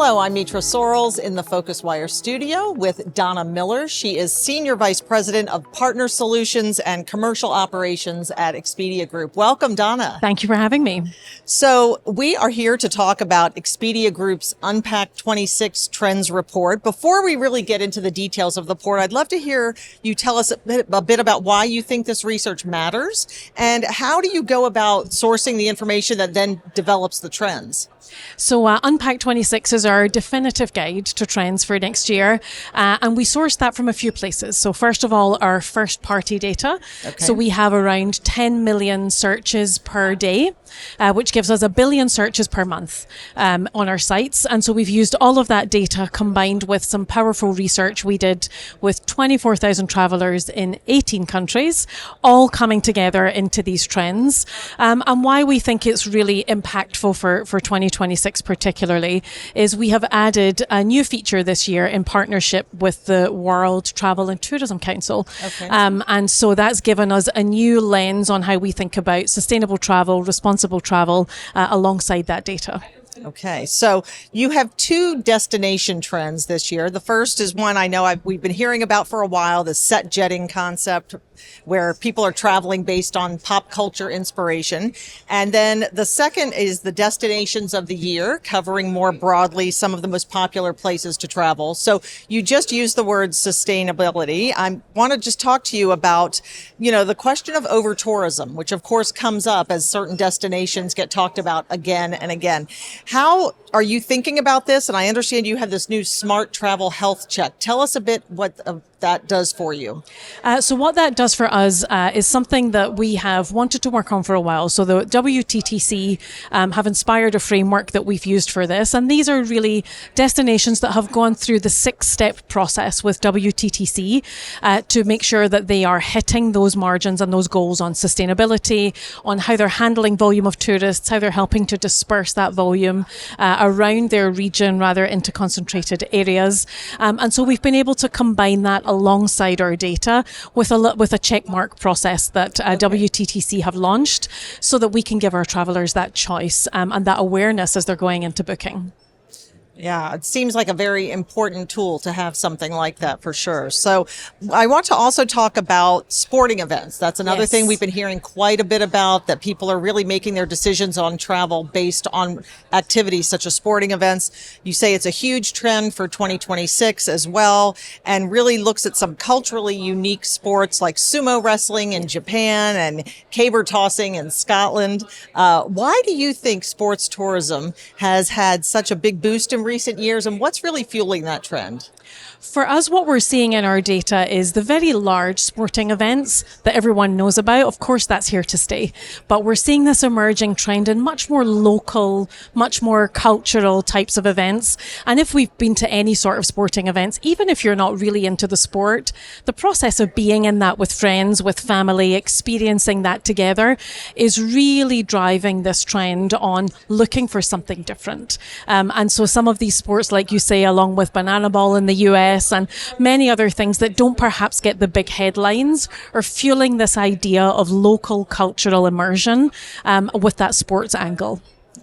Hello, I'm Mitra Sorrells in the PhocusWire studio with Donna Miller. She is Senior Vice President of Partner Solutions and Commercial Operations at Expedia Group. Welcome, Donna. Thank you for having me. So we are here to talk about Expedia Group's Unpack 26 Trends Report. Before we really get into the details of the report, I'd love to hear you tell us a bit about why you think this research matters and how do you go about sourcing the information that then develops the trends? So Unpack 26 is our definitive guide to trends for next year, and we source that from a few places. So first of all, our first-party data. Okay. So we have around 10 million searches per day, which gives us 1 billion searches per month on our sites. And so we've used all of that data combined with some powerful research we did with 24,000 travelers in 18 countries, all coming together into these trends. And why we think it's really impactful for 2026 particularly is we have added a new feature this year in partnership with the World Travel and Tourism Council. Okay. And so that's given us a new lens on how we think about sustainable travel, responsible travel alongside that data. Okay, so you have 2 destination trends this year. The first is one I know we've been hearing about for a while, the set jetting concept, where people are traveling based on pop culture inspiration. And then the second is the destinations of the year, covering more broadly some of the most popular places to travel. So you just used the word sustainability. I want to just talk to you about, the question of over-tourism, which of course comes up as certain destinations get talked about again and again. How are you thinking about this? And I understand you have this new Smart Travel Health Check. Tell us a bit what that does for you. So what that does for us is something that we have wanted to work on for a while. So the WTTC have inspired a framework that we've used for this. And these are really destinations that have gone through the 6-step process with WTTC to make sure that they are hitting those margins and those goals on sustainability, on how they're handling volume of tourists, how they're helping to disperse that volume around their region rather into concentrated areas. And so we've been able to combine that alongside our data with a check mark process that WTTC have launched so that we can give our travelers that choice and that awareness as they're going into booking. Yeah, it seems like a very important tool to have something like that for sure. So I want to also talk about sporting events. That's another thing we've been hearing quite a bit about, that people are really making their decisions on travel based on activities such as sporting events. You say it's a huge trend for 2026 as well, and really looks at some culturally unique sports like sumo wrestling in Japan and caber tossing in Scotland. Why do you think sports tourism has had such a big boost in recent years, and what's really fueling that trend? For us, what we're seeing in our data is the very large sporting events that everyone knows about. Of course, that's here to stay. But we're seeing this emerging trend in much more local, much more cultural types of events. And if we've been to any sort of sporting events, even if you're not really into the sport, the process of being in that with friends, with family, experiencing that together is really driving this trend on looking for something different. And so some of these sports, like you say, along with banana ball in the US and many other things that don't perhaps get the big headlines, are fueling this idea of local cultural immersion with that sports angle.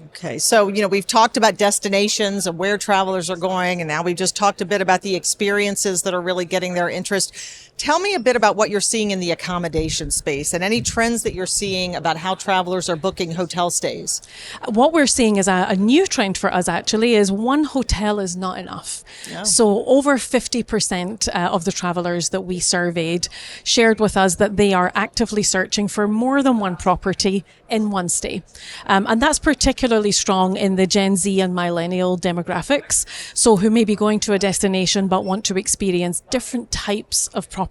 Okay, so, we've talked about destinations and where travelers are going, and now we've just talked a bit about the experiences that are really getting their interest. Tell me a bit about what you're seeing in the accommodation space and any trends that you're seeing about how travelers are booking hotel stays. What we're seeing is a new trend for us actually is one hotel is not enough. Yeah. So over 50% of the travelers that we surveyed shared with us that they are actively searching for more than one property in one stay. And that's particularly strong in the Gen Z and millennial demographics. So who may be going to a destination but want to experience different types of property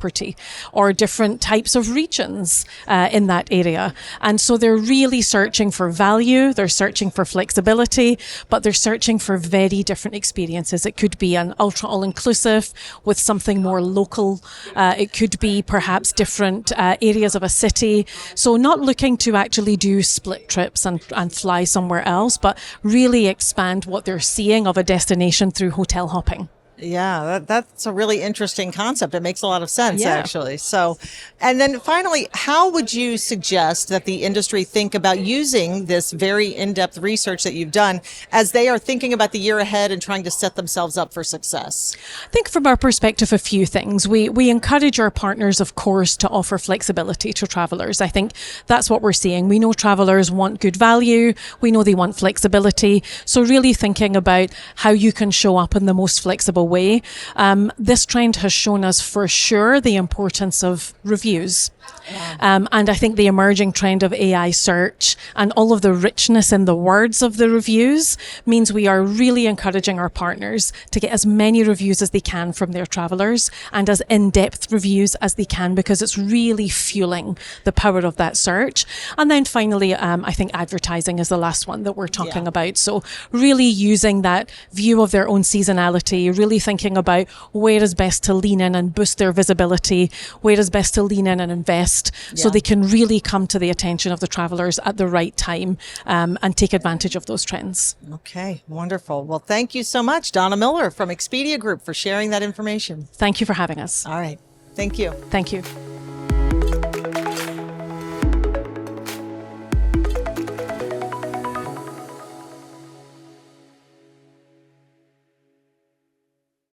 or different types of regions in that area. And so they're really searching for value, they're searching for flexibility, but they're searching for very different experiences. It could be an ultra all-inclusive with something more local. It could be perhaps different areas of a city. So not looking to actually do split trips and fly somewhere else, but really expand what they're seeing of a destination through hotel hopping. Yeah, that's a really interesting concept. It makes a lot of sense, Yeah. actually. So, and then finally, how would you suggest that the industry think about using this very in-depth research that you've done as they are thinking about the year ahead and trying to set themselves up for success? I think from our perspective, a few things. We encourage our partners, of course, to offer flexibility to travelers. I think that's what we're seeing. We know travelers want good value. We know they want flexibility. So really thinking about how you can show up in the most flexible way. This trend has shown us for sure the importance of reviews. And I think the emerging trend of AI search and all of the richness in the words of the reviews means we are really encouraging our partners to get as many reviews as they can from their travelers and as in-depth reviews as they can, because it's really fueling the power of that search. And then finally, I think advertising is the last one that we're talking about. So really using that view of their own seasonality, really thinking about where is best to lean in and boost their visibility, where is best to lean in and invest so they can really come to the attention of the travelers at the right time and take advantage of those trends. Okay, wonderful. Well, thank you so much, Donna Miller from Expedia Group, for sharing that information. Thank you for having us. All right. Thank you. Thank you.